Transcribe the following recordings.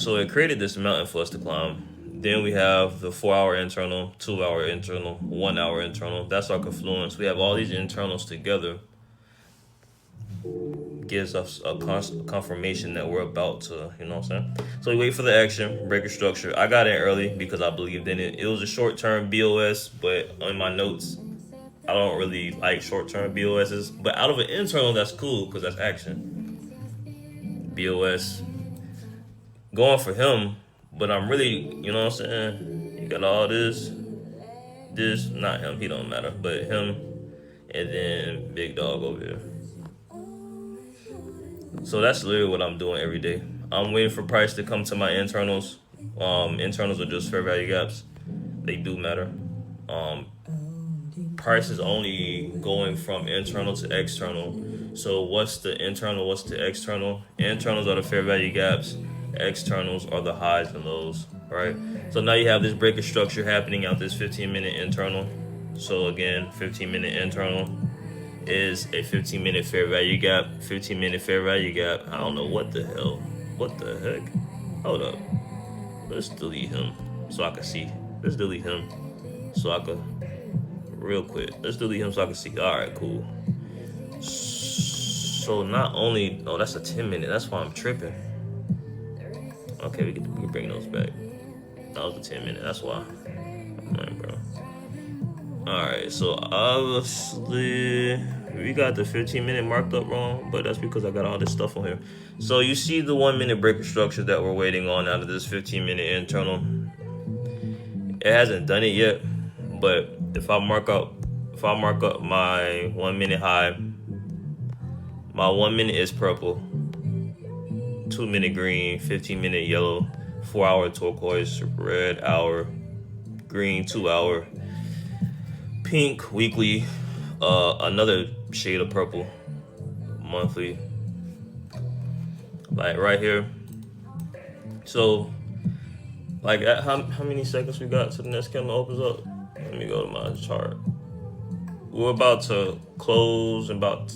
So it created this mountain for us to climb. Then we have the 4 hour internal, 2 hour internal, 1 hour internal. That's our confluence. We have all these internals together, gives us a confirmation that we're about to, you know what I'm saying? So we wait for the action, breaker structure. I got in early because I believed in it. It was a short term BOS, but on my notes, I don't really like short term BOSs. But out of an internal, that's cool because that's action. BOS going for him, but I'm really, you know what I'm saying? You got all this, not him, he don't matter, but him, and then Big Dog over here. So that's literally what I'm doing every day. I'm waiting for price to come to my internals. Internals are just fair value gaps. They do matter. Um, Price is only going from internal to external. So what's the internal? What's the external? Internals are the fair value gaps. Externals are the highs and lows, right? So now you have this breaker structure happening out this 15-minute internal. So again, 15-minute internal is a 15-minute fair value gap. 15-minute fair value gap. I don't know what the hell. What the heck? Hold up. Let's delete him so I can see. Let's delete him so I can real quick. Let's delete him so I can see. All right, cool. So not only, oh, that's a 10-minute. That's why I'm tripping. Okay, we can bring those back. That was a 10-minute. That's why. Man, bro. All right, so obviously we got the 15-minute marked up wrong, but that's because I got all this stuff on here. So you see the 1-minute breaker structure that we're waiting on out of this 15-minute internal. It hasn't done it yet, but if I mark up my 1-minute high, my 1 minute is purple, 2-minute green, 15-minute yellow, 4 hour turquoise, red hour, green 2 hour, pink weekly, another shade of purple monthly, like right here. So like how many seconds we got to the next candle opens up? Let me go to my chart. We're about to close in about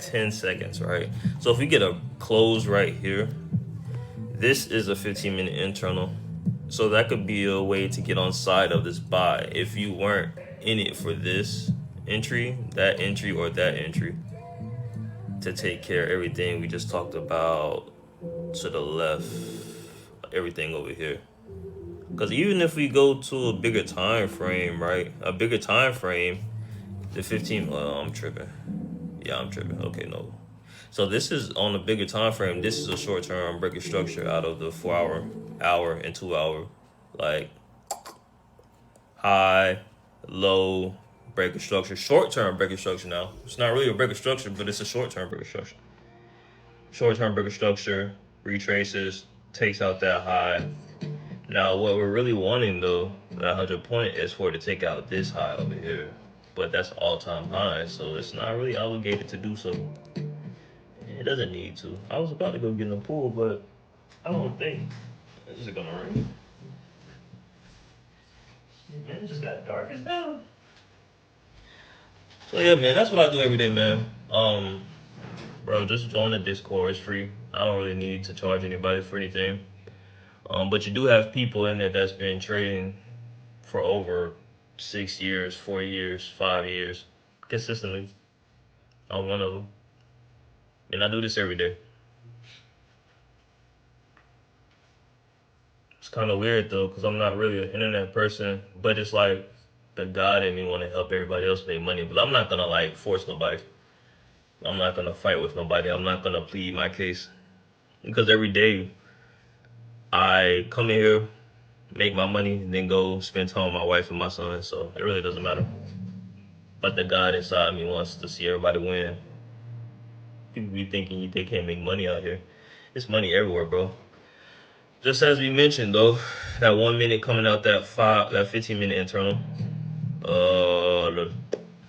10 seconds, right? So if we get a close right here, this is a 15-minute internal. So that could be a way to get on side of this buy if you weren't in it for this entry, that entry, or that entry, to take care of everything we just talked about to the left, everything over here. Because even if we go to a bigger time frame, right? A bigger time frame, the 15. I'm tripping. Yeah, I'm tripping. Okay, no. So this is on a bigger time frame. This is a short term breaker structure out of the 4 hour, and 2 hour, like high, low breaker structure. Short term breaker structure now. It's not really a breaker structure, but it's a short term breaker structure. Short term breaker structure retraces, takes out that high. Now what we're really wanting though, that 100 point, is for it to take out this high over here. But that's all time high, so it's not really obligated to do so. It doesn't need to. I was about to go get in the pool, but I don't think this is gonna rain. Man, it just got dark as hell. So yeah, man, that's what I do every day, man. Bro, just join the Discord. It's free. I don't really need to charge anybody for anything. But you do have people in there that's been trading for over 6 years, 4 years, 5 years, consistently. I'm one of them, and I do this every day. It's kind of weird though, because I'm not really an internet person, but it's like the God in me want to help everybody else make money. But I'm not gonna like force nobody. I'm not gonna fight with nobody. I'm not gonna plead my case because every day I come in here, make my money, and then go spend time with my wife and my son. So it really doesn't matter. But the God inside me wants to see everybody win. People be thinking they can't make money out here. It's money everywhere, bro. Just as we mentioned though, that 1 minute coming out that 15-minute internal.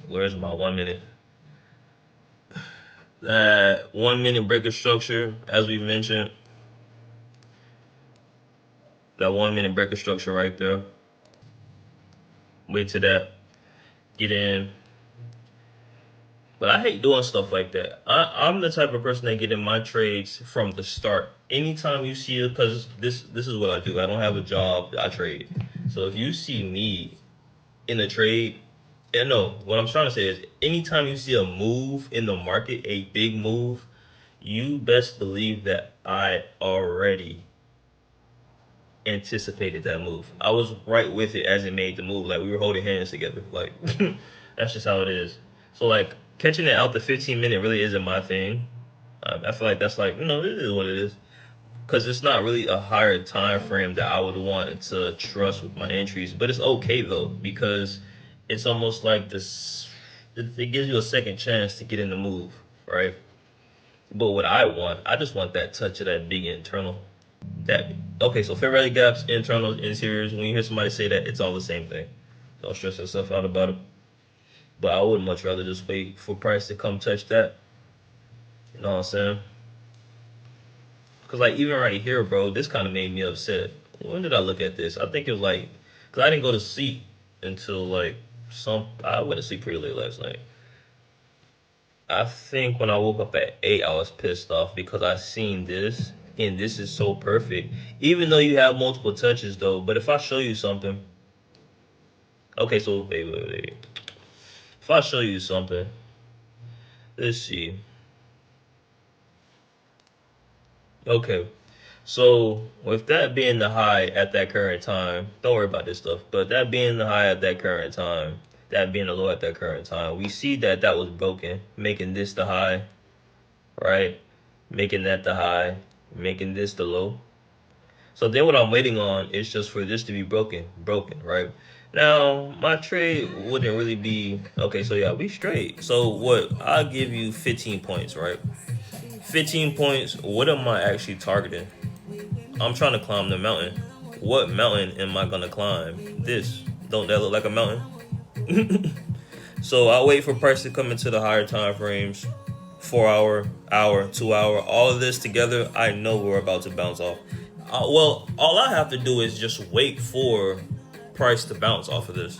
Where's my 1 minute? That 1 minute breaker structure, as we mentioned, that 1 minute breaker structure right there. Wait to that. Get in. But I hate doing stuff like that. I'm the type of person that get in my trades from the start. Anytime you see it, because this is what I do. I don't have a job. I trade. So if you see me in a trade, and no, what I'm trying to say is, anytime you see a move in the market, a big move, you best believe that I already anticipated that move. I was right with it as it made the move. Like we were holding hands together. Like that's just how it is. So like catching it out the 15 minute really isn't my thing. I feel like that's like it is what it is because it's not really a higher time frame that I would want to trust with my entries. But it's okay though because it's almost like this. It gives you a second chance to get in the move, right? But what I just want that touch of that big internal. That okay, so fair value gaps, internals, interiors. When you hear somebody say that, it's all the same thing. Don't stress yourself out about it. But I would much rather just wait for price to come touch that. You know what I'm saying? Cause like even right here, bro, this kind of made me upset. When did I look at this? I think it was like, cause I didn't go to sleep until like I went to sleep pretty late last night. I think when I woke up at 8, I was pissed off because I seen this, and this is so perfect. Even though you have multiple touches, though, but if I show you something, okay, so wait. If I show you something, let's see. Okay, so with that being the high at that current time, don't worry about this stuff. But that being the high at that current time, that being the low at that current time, we see that that was broken, making this the high, right? Making that the high, making this the low. So then what I'm waiting on is just for this to be broken, right? Now, my trade wouldn't really be okay, so yeah, we straight. So what I'll give you 15 points, right? 15 points, what am I actually targeting? I'm trying to climb the mountain. What mountain am I gonna climb? This. Don't that look like a mountain? So I'll wait for price to come into the higher time frames. 4 hour, 2 hour, all of this together, I know we're about to bounce off. Well, all I have to do is just wait for price to bounce off of this.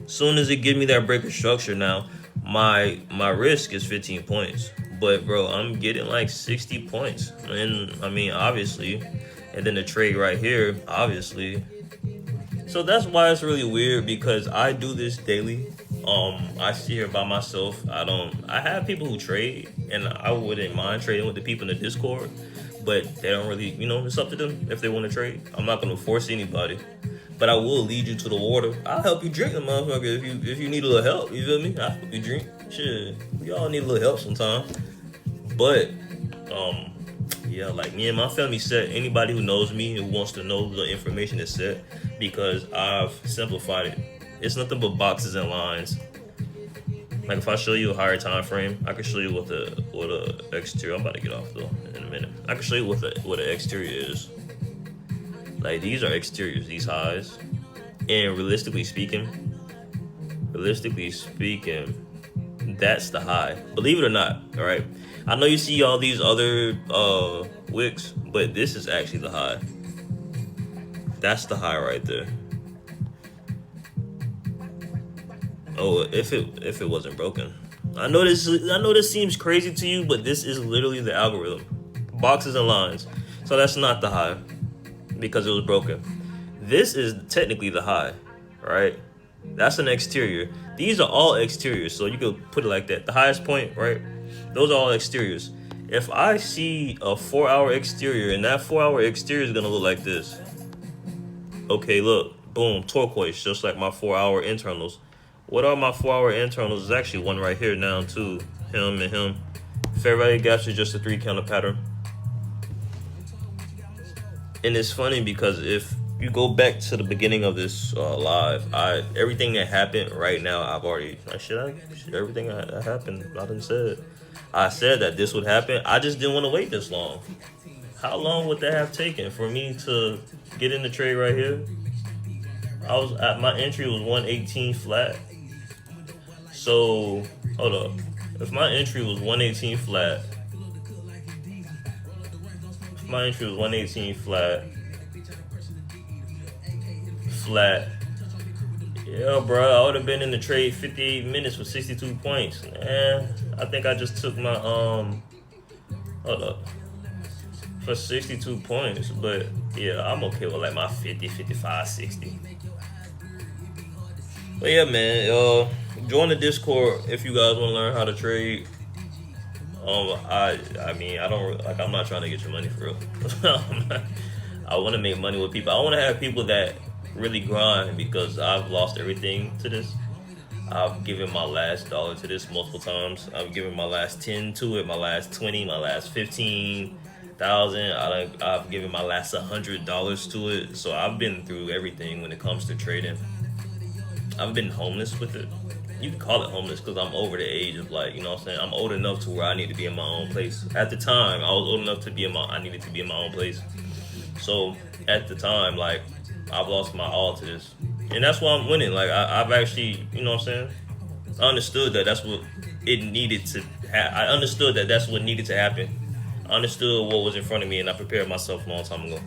Soon as it give me that break of structure, now my risk is 15 points. But bro, I'm getting like 60 points, and I mean obviously, and then the trade right here, obviously. So that's why it's really weird because I do this daily. I sit here by myself. I have people who trade and I wouldn't mind trading with the people in the Discord, but they don't really, it's up to them if they want to trade. I'm not gonna force anybody. But I will lead you to the water. I'll help you drink the motherfucker if you need a little help, you feel me? I'll help you drink. Shit. We all need a little help sometimes. But yeah, like me and my family set. Anybody who knows me who wants to know the information is set because I've simplified it. It's nothing but boxes and lines. Like if I show you a higher time frame, I can show you what a exterior. I'm about to get off though in a minute. I can show you what an exterior is. Like these are exteriors, these highs, and realistically speaking, that's the high. Believe it or not, all right. I know you see all these other wicks, but this is actually the high. That's the high right there. Oh, if it wasn't broken. I know this seems crazy to you, but this is literally the algorithm. Boxes and lines. So that's not the high because it was broken. This is technically the high, right? That's an exterior. These are all exteriors, so you could put it like that. The highest point, right? Those are all exteriors. If I see a 4-hour exterior, and that 4-hour exterior is gonna look like this. Okay, look, boom, turquoise, just like my 4-hour internals. What are my 4-hour internals? There's actually one right here now too. Him and him. Fair value gaps is just a 3-counter pattern. And it's funny because if you go back to the beginning of this live, everything that happened right now, I've already everything that happened, I done said. I said that this would happen. I just didn't want to wait this long. How long would that have taken for me to get in the trade right here? My entry was 118 flat. So hold up. If my entry was 118 flat, Yeah, bro, I would have been in the trade 58 minutes for 62 points. And I think I just took my hold up, for 62 points. But yeah, I'm okay with like my 50, 55, 60. But yeah, man, join the Discord if you guys want to learn how to trade. I mean, I don't like. I'm not trying to get your money for real. I want to make money with people. I want to have people that really grind because I've lost everything to this. I've given my last dollar to this multiple times. I've given my last 10 to it, my last 20, my last 15,000. I've given my last $100 to it. So I've been through everything when it comes to trading. I've been homeless with it. You can call it homeless because I'm over the age of like, you know what I'm saying? I'm old enough to where I need to be in my own place. At the time, I was old enough to be I needed to be in my own place. So at the time, like, I've lost my all to this. And that's why I'm winning. Like, I've actually, you know what I'm saying? I understood that that's what it needed to I understood that that's what needed to happen. I understood what was in front of me and I prepared myself a long time ago.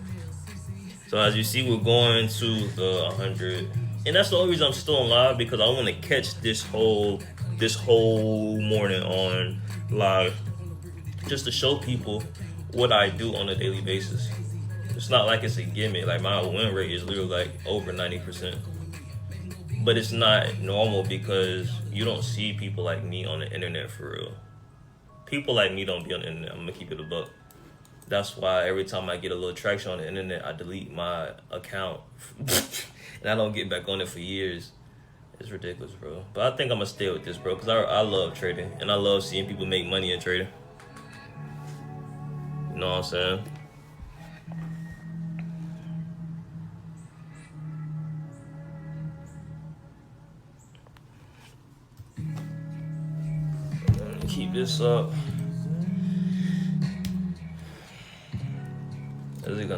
So as you see, we're going to the 100. And that's the only reason I'm still alive because I want to catch this whole morning on live, just to show people what I do on a daily basis. It's not like it's a gimmick. Like my win rate is literally like over 90%, but it's not normal because you don't see people like me on the internet for real. People like me don't be on the internet. I'm gonna keep it a buck. That's why every time I get a little traction on the internet, I delete my account. And I don't get back on it for years. It's ridiculous, bro. But I think I'm gonna stay with this, bro, because I love trading. And I love seeing people make money in trading. You know what I'm saying? Keep this up. Is it gonna